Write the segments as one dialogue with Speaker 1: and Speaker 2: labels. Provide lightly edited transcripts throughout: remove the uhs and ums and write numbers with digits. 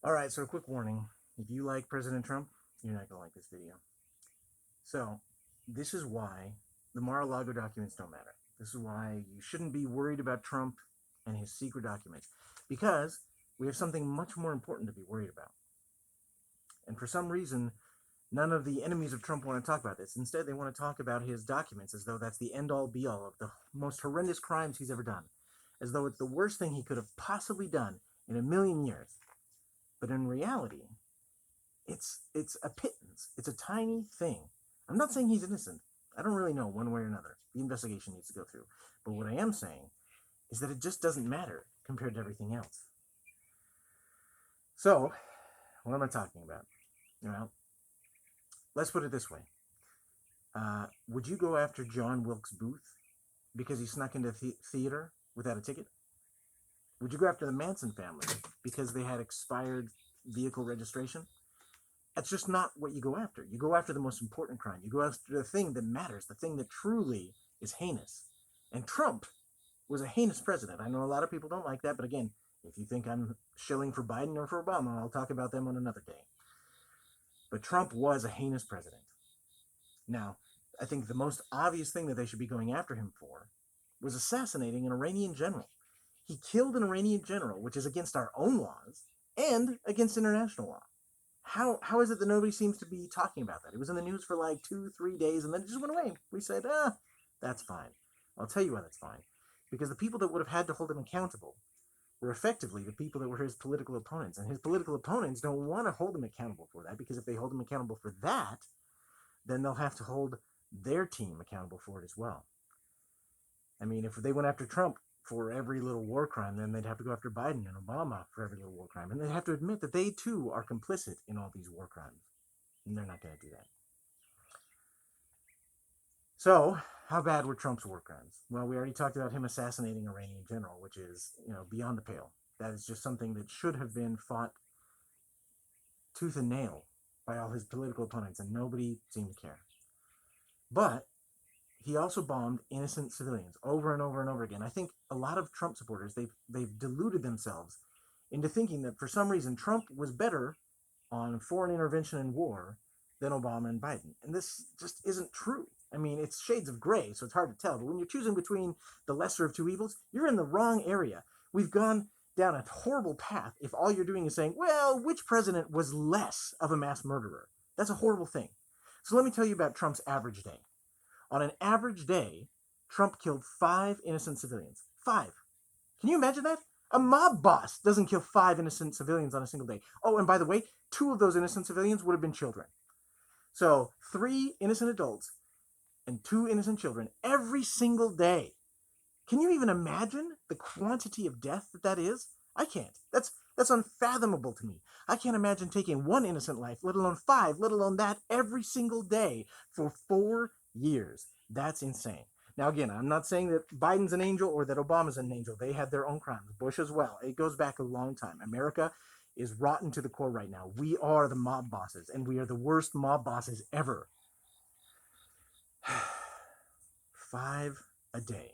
Speaker 1: Alright, so a quick warning. If you like President Trump, you're not going to like this video. So, this is why the Mar-a-Lago documents don't matter. This is why you shouldn't be worried about Trump and his secret documents. Because we have something much more important to be worried about. And for some reason, none of the enemies of Trump want to talk about this. Instead, they want to talk about his documents as though that's the end-all, be-all of the most horrendous crimes he's ever done. As though it's the worst thing he could have possibly done in a million years. But in reality, it's a pittance. It's a tiny thing. I'm not saying he's innocent. I don't really know one way or another. The investigation needs to go through. But what I am saying is that it just doesn't matter compared to everything else. So, what am I talking about? Well, let's put it this way. Would you go after John Wilkes Booth because he snuck into theater without a ticket? Would you go after the Manson family because they had expired vehicle registration? That's just not what you go after. You go after the most important crime. You go after the thing that matters, the thing that truly is heinous. And Trump was a heinous president. I know a lot of people don't like that, but again, if you think I'm shilling for Biden or for Obama, I'll talk about them on another day. But Trump was a heinous president. Now, I think the most obvious thing that they should be going after him for was assassinating an Iranian general. He killed an Iranian general, which is against our own laws and against international law. How is it that nobody seems to be talking about that? It was in the news for like 2-3 days, and then it just went away. We said, that's fine. I'll tell you why that's fine. Because the people that would have had to hold him accountable were effectively the people that were his political opponents. And his political opponents don't want to hold him accountable for that, because if they hold him accountable for that, then they'll have to hold their team accountable for it as well. I mean, if they went after Trump for every little war crime, then they'd have to go after Biden and Obama for every little war crime. And they'd have to admit that they, too, are complicit in all these war crimes. And they're not going to do that. So, how bad were Trump's war crimes? Well, we already talked about him assassinating an Iranian general, which is, beyond the pale. That is just something that should have been fought tooth and nail by all his political opponents, and nobody seemed to care. But he also bombed innocent civilians over and over and over again. I think a lot of Trump supporters, they've deluded themselves into thinking that for some reason Trump was better on foreign intervention and war than Obama and Biden. And this just isn't true. I mean, it's shades of gray, so it's hard to tell. But when you're choosing between the lesser of two evils, you're in the wrong area. We've gone down a horrible path if all you're doing is saying, well, which president was less of a mass murderer? That's a horrible thing. So let me tell you about Trump's average day. On an average day, Trump killed 5 innocent civilians. 5. Can you imagine that? A mob boss doesn't kill 5 innocent civilians on a single day. Oh, and by the way, 2 of those innocent civilians would have been children. So 3 innocent adults and 2 innocent children every single day. Can you even imagine the quantity of death that is? I can't. That's unfathomable to me. I can't imagine taking 1 innocent life, let alone 5, let alone that, every single day for 4 years. That's insane. Now, again, I'm not saying that Biden's an angel or that Obama's an angel. They had their own crimes. Bush as well. It goes back a long time. America is rotten to the core right now. We are the mob bosses, and we are the worst mob bosses ever. 5 a day.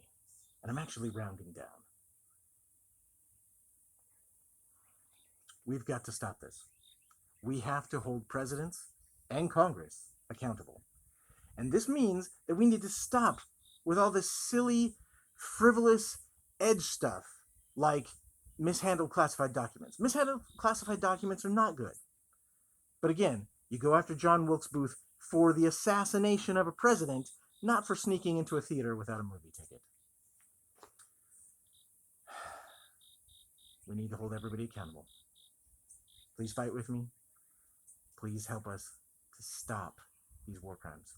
Speaker 1: And I'm actually rounding down. We've got to stop this. We have to hold presidents and Congress accountable. And this means that we need to stop with all this silly, frivolous edge stuff like mishandled classified documents. Mishandled classified documents are not good. But again, you go after John Wilkes Booth for the assassination of a president, not for sneaking into a theater without a movie ticket. We need to hold everybody accountable. Please fight with me. Please help us to stop these war crimes.